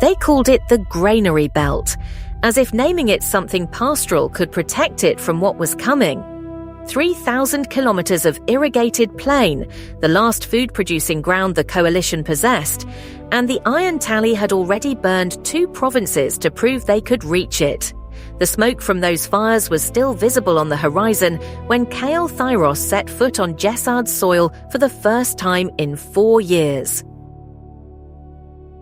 They called it the Granary belt, as if naming it something pastoral could protect it from what was coming. 3,000 kilometers of irrigated plain, the last food-producing ground the coalition possessed, and the Iron Tally had already burned 2 provinces to prove they could reach it. The smoke from those fires was still visible on the horizon when Kael Thyros set foot on Jessaad's soil for the first time in 4 years.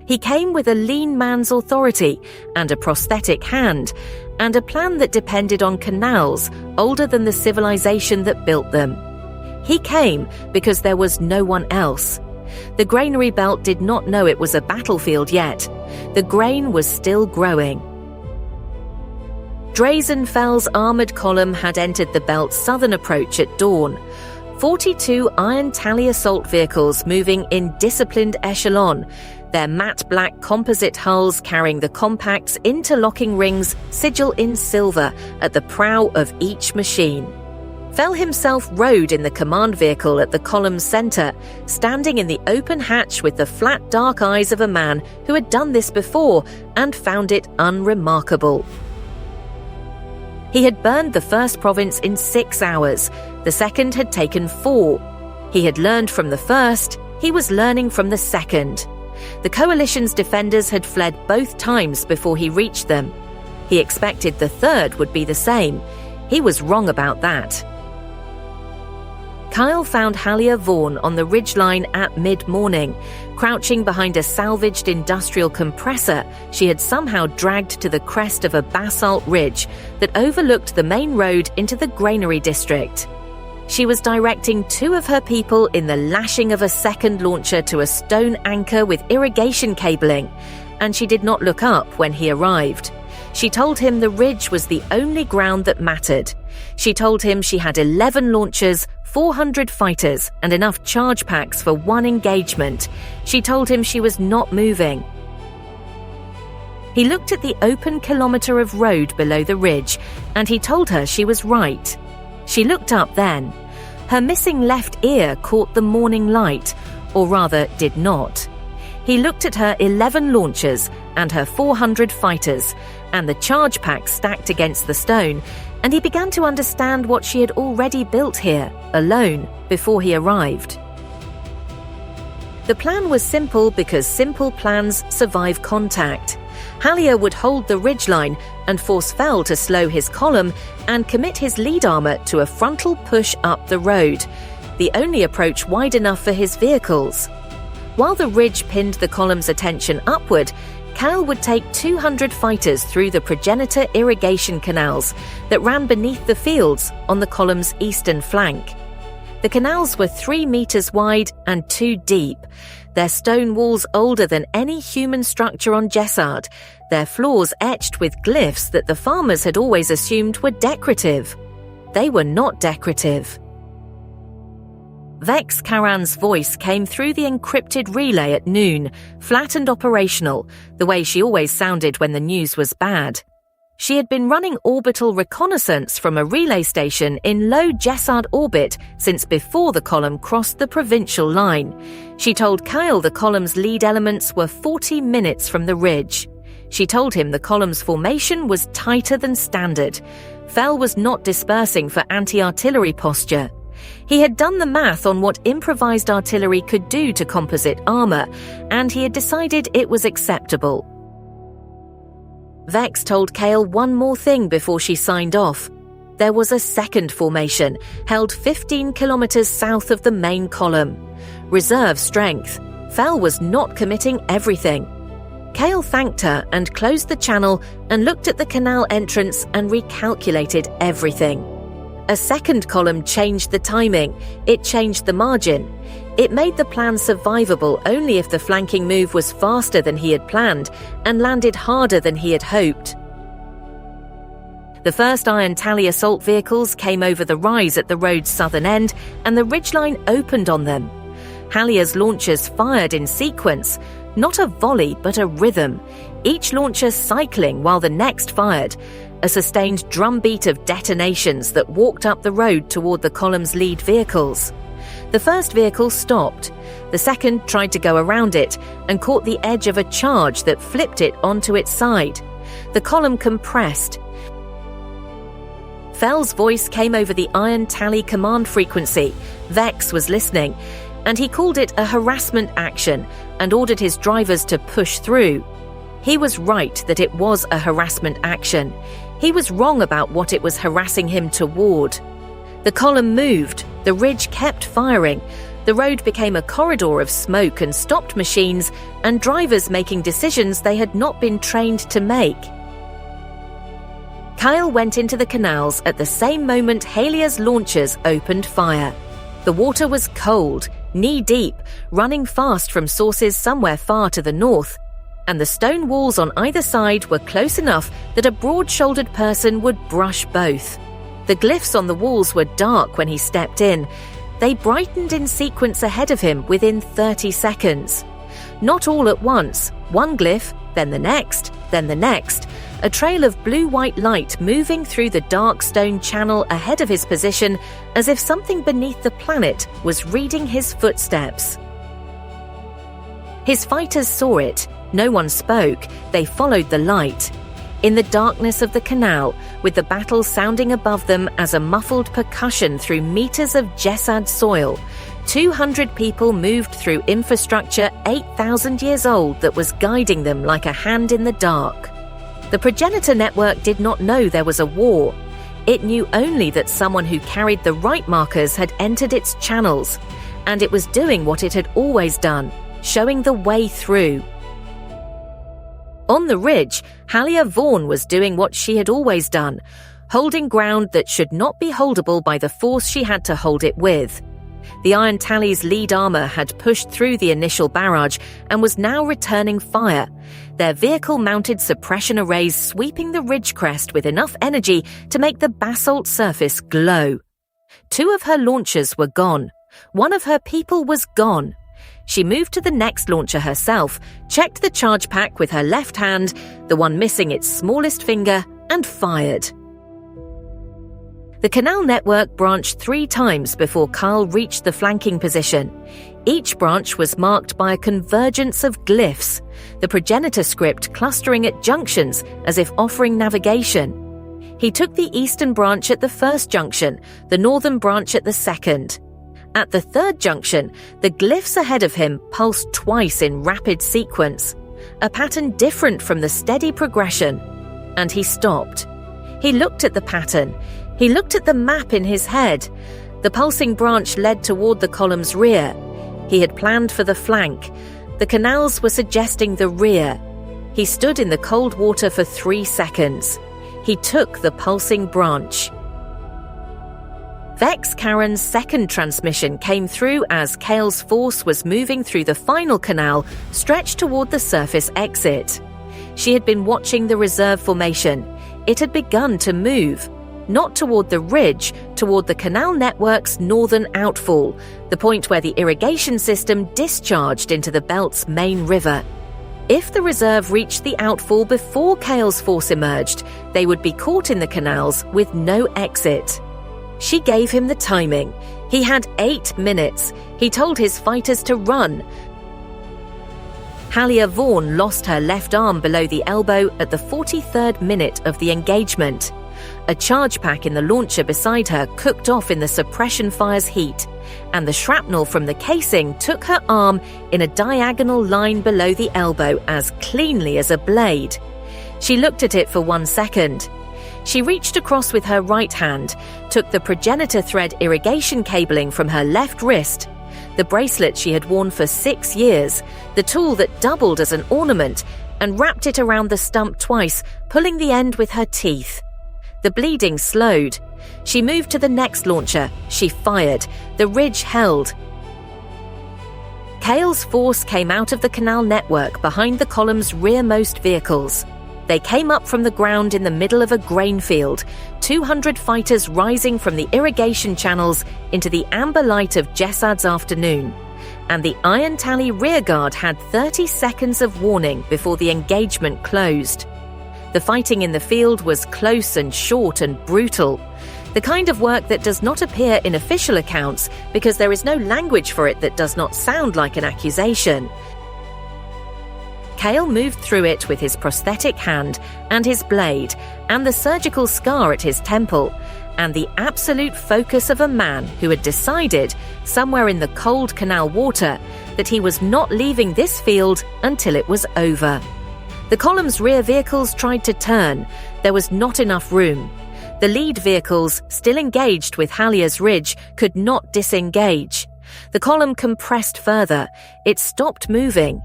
He came with a lean man's authority and a prosthetic hand, and a plan that depended on canals older than the civilization that built them. He came because there was no one else. The Granary belt did not know it was a battlefield yet. The grain was still growing. Drazenfell's armoured column had entered the belt's southern approach at dawn. 42 Iron Tally assault vehicles moving in disciplined echelon, their matte black composite hulls carrying the compact's interlocking rings sigil in silver at the prow of each machine. Fell himself rode in the command vehicle at the column's centre, standing in the open hatch with the flat dark eyes of a man who had done this before and found it unremarkable. He had burned the first province in 6 hours. The second had taken 4. He had learned from the first. He was learning from the second. The coalition's defenders had fled both times before he reached them. He expected the third would be the same. He was wrong about that. Kael found Halia Vorne on the ridgeline at mid-morning, crouching behind a salvaged industrial compressor she had somehow dragged to the crest of a basalt ridge that overlooked the main road into the Granary district. She was directing 2 of her people in the lashing of a second launcher to a stone anchor with irrigation cabling, and she did not look up when he arrived. She told him the ridge was the only ground that mattered. She told him she had 11 launchers, 400 fighters, and enough charge packs for 1 engagement. She told him she was not moving. He looked at the open kilometre of road below the ridge, and he told her she was right. She looked up then. Her missing left ear caught the morning light, or rather did not. He looked at her 11 launchers and her 400 fighters, and the charge pack stacked against the stone, and he began to understand what she had already built here, alone, before he arrived. The plan was simple because simple plans survive contact. Halia would hold the ridgeline and force Fell to slow his column and commit his lead armour to a frontal push up the road, the only approach wide enough for his vehicles. While the ridge pinned the column's attention upward, Kael would take 200 fighters through the Progenitor irrigation canals that ran beneath the fields on the column's eastern flank. The canals were 3 meters wide and 2 deep, their stone walls older than any human structure on Jessaad, their floors etched with glyphs that the farmers had always assumed were decorative. They were not decorative. Vex Karan's voice came through the encrypted relay at noon, flat and operational, the way she always sounded when the news was bad. She had been running orbital reconnaissance from a relay station in low Jessaad orbit since before the column crossed the provincial line. She told Kael the column's lead elements were 40 minutes from the ridge. She told him the column's formation was tighter than standard. Fell was not dispersing for anti-artillery posture. He had done the math on what improvised artillery could do to composite armour, and he had decided it was acceptable. Vex told Kael one more thing before she signed off. There was a second formation, held 15 kilometres south of the main column. Reserve strength. Fell was not committing everything. Kael thanked her and closed the channel and looked at the canal entrance and recalculated everything. A second column changed the timing. It changed the margin. It made the plan survivable only if the flanking move was faster than he had planned and landed harder than he had hoped. The first Iron Tally assault vehicles came over the rise at the road's southern end, and the ridgeline opened on them. Halia's launchers fired in sequence, not a volley but a rhythm, each launcher cycling while the next fired, a sustained drumbeat of detonations that walked up the road toward the column's lead vehicles. The first vehicle stopped. The second tried to go around it and caught the edge of a charge that flipped it onto its side. The column compressed. Fell's voice came over the iron tally command frequency. Vex was listening, and he called it a harassment action and ordered his drivers to push through. He was right that it was a harassment action. He was wrong about what it was harassing him toward. The column moved, the ridge kept firing, the road became a corridor of smoke and stopped machines and drivers making decisions they had not been trained to make. Kael went into the canals at the same moment Halia's launchers opened fire. The water was cold, knee-deep, running fast from sources somewhere far to the north, and the stone walls on either side were close enough that a broad-shouldered person would brush both. The glyphs on the walls were dark when he stepped in. They brightened in sequence ahead of him within 30 seconds. Not all at once, one glyph, then the next, a trail of blue-white light moving through the dark stone channel ahead of his position as if something beneath the planet was reading his footsteps. His fighters saw it. No one spoke. They followed the light. In the darkness of the canal, with the battle sounding above them as a muffled percussion through meters of Jessaad soil, 200 people moved through infrastructure 8,000 years old that was guiding them like a hand in the dark. The Progenitor network did not know there was a war. It knew only that someone who carried the right markers had entered its channels, and it was doing what it had always done, showing the way through. On the ridge, Halia Vorne was doing what she had always done, holding ground that should not be holdable by the force she had to hold it with. The Iron Tally's lead armor had pushed through the initial barrage and was now returning fire, their vehicle-mounted suppression arrays sweeping the ridge crest with enough energy to make the basalt surface glow. 2 of her launchers were gone. 1 of her people was gone. She moved to the next launcher herself, checked the charge pack with her left hand, the one missing its smallest finger, and fired. The canal network branched 3 times before Kael reached the flanking position. Each branch was marked by a convergence of glyphs, the progenitor script clustering at junctions as if offering navigation. He took the eastern branch at the first junction, the northern branch at the second. At the third junction, the glyphs ahead of him pulsed twice in rapid sequence, a pattern different from the steady progression, and he stopped. He looked at the pattern. He looked at the map in his head. The pulsing branch led toward the column's rear. He had planned for the flank. The canals were suggesting the rear. He stood in the cold water for 3 seconds. He took the pulsing branch. Vex Karen's second transmission came through as Kael's force was moving through the final canal, stretched toward the surface exit. She had been watching the reserve formation. It had begun to move, not toward the ridge, toward the canal network's northern outfall, the point where the irrigation system discharged into the belt's main river. If the reserve reached the outfall before Kael's force emerged, they would be caught in the canals with no exit. She gave him the timing. He had 8 minutes. He told his fighters to run. Halia Vorne lost her left arm below the elbow at the 43rd minute of the engagement. A charge pack in the launcher beside her cooked off in the suppression fire's heat, and the shrapnel from the casing took her arm in a diagonal line below the elbow as cleanly as a blade. She looked at it for 1 second. She reached across with her right hand, took the Progenitor-thread irrigation cabling from her left wrist, the bracelet she had worn for 6 years, the tool that doubled as an ornament, and wrapped it around the stump twice, pulling the end with her teeth. The bleeding slowed. She moved to the next launcher. She fired. The ridge held. Kael's force came out of the canal network behind the column's rearmost vehicles. They came up from the ground in the middle of a grain field, 200 fighters rising from the irrigation channels into the amber light of Jessaad's afternoon. And the Iron Tally rearguard had 30 seconds of warning before the engagement closed. The fighting in the field was close and short and brutal. The kind of work that does not appear in official accounts because there is no language for it that does not sound like an accusation. Kael moved through it with his prosthetic hand and his blade and the surgical scar at his temple, and the absolute focus of a man who had decided, somewhere in the cold canal water, that he was not leaving this field until it was over. The column's rear vehicles tried to turn. There was not enough room. The lead vehicles, still engaged with Halia's ridge, could not disengage. The column compressed further. It stopped moving.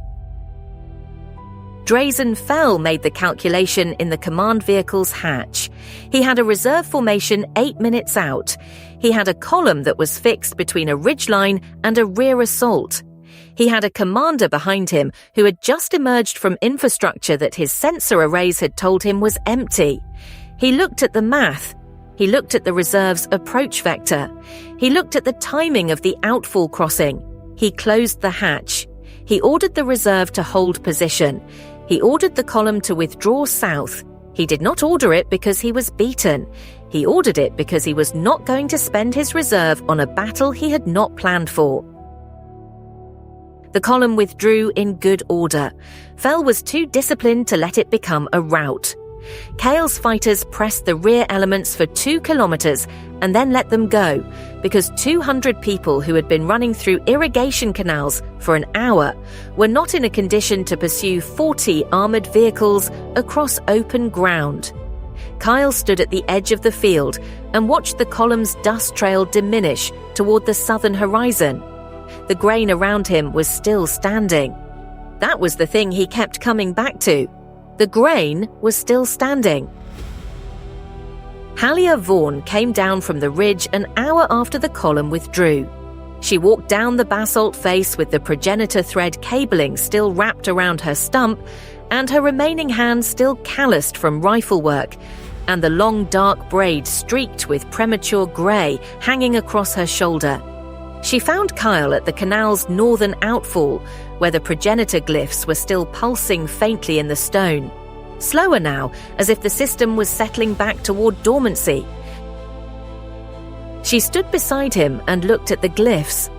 Drazen Fell made the calculation in the command vehicle's hatch. He had a reserve formation 8 minutes out. He had a column that was fixed between a ridgeline and a rear assault. He had a commander behind him who had just emerged from infrastructure that his sensor arrays had told him was empty. He looked at the math. He looked at the reserve's approach vector. He looked at the timing of the outfall crossing. He closed the hatch. He ordered the reserve to hold position. He ordered the column to withdraw south. He did not order it because he was beaten. He ordered it because he was not going to spend his reserve on a battle he had not planned for. The column withdrew in good order. Fell was too disciplined to let it become a rout. Kael's fighters pressed the rear elements for 2 kilometers and then let them go, because 200 people who had been running through irrigation canals for an hour were not in a condition to pursue 40 armored vehicles across open ground. Kael stood at the edge of the field and watched the column's dust trail diminish toward the southern horizon. The grain around him was still standing. That was the thing he kept coming back to. The grain was still standing. Halia Vorne came down from the ridge an hour after the column withdrew. She walked down the basalt face with the progenitor-thread cabling still wrapped around her stump and her remaining hand still calloused from rifle work, and the long dark braid streaked with premature grey hanging across her shoulder. She found Kael at the canal's northern outfall, where the progenitor glyphs were still pulsing faintly in the stone. Slower now, as if the system was settling back toward dormancy. She stood beside him and looked at the glyphs.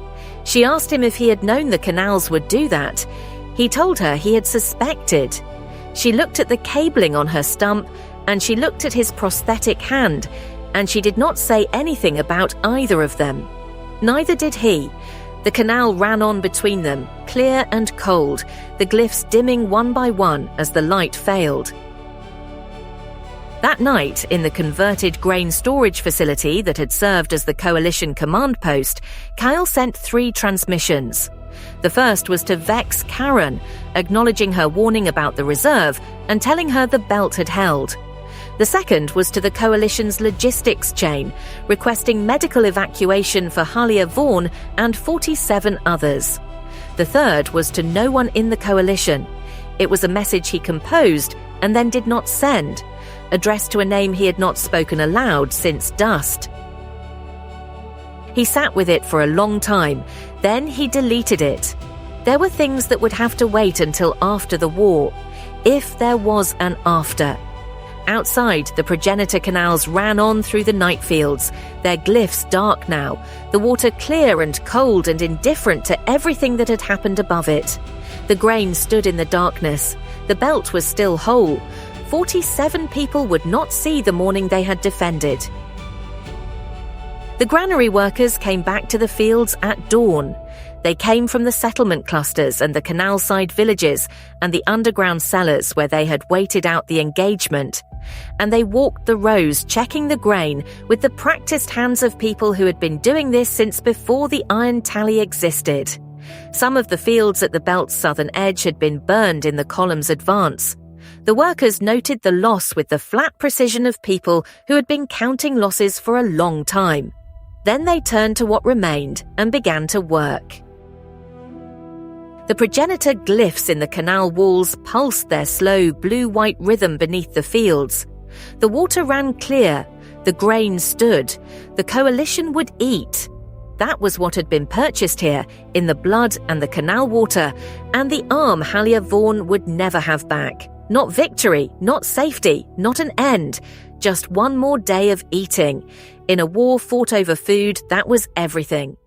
She asked him if he had known the canals would do that. He told her he had suspected. She looked at the cabling on her stump, and she looked at his prosthetic hand, and she did not say anything about either of them. Neither did he. The canal ran on between them, clear and cold, the glyphs dimming one by one as the light failed. That night, in the converted grain storage facility that had served as the coalition command post, Kael sent 3 transmissions. The first was to vex Karen, acknowledging her warning about the reserve and telling her the belt had held. The second was to the coalition's logistics chain, requesting medical evacuation for Halia Vorne and 47 others. The third was to no one in the coalition. It was a message he composed and then did not send, addressed to a name he had not spoken aloud since Dust. He sat with it for a long time, then he deleted it. There were things that would have to wait until after the war, if there was an after. Outside, the progenitor canals ran on through the night fields, their glyphs dark now, the water clear and cold and indifferent to everything that had happened above it. The grain stood in the darkness. The belt was still whole. 47 people would not see the morning they had defended. The granary workers came back to the fields at dawn. They came from the settlement clusters and the canal-side villages and the underground cellars where they had waited out the engagement. And they walked the rows, checking the grain with the practiced hands of people who had been doing this since before the iron tally existed. Some of the fields at the belt's southern edge had been burned in the column's advance. The workers noted the loss with the flat precision of people who had been counting losses for a long time. Then they turned to what remained and began to work. The progenitor glyphs in the canal walls pulsed their slow blue-white rhythm beneath the fields. The water ran clear. The grain stood. The coalition would eat. That was what had been purchased here, in the blood and the canal water, and the arm Halia Vorne would never have back. Not victory, not safety, not an end. Just one more day of eating. In a war fought over food, that was everything.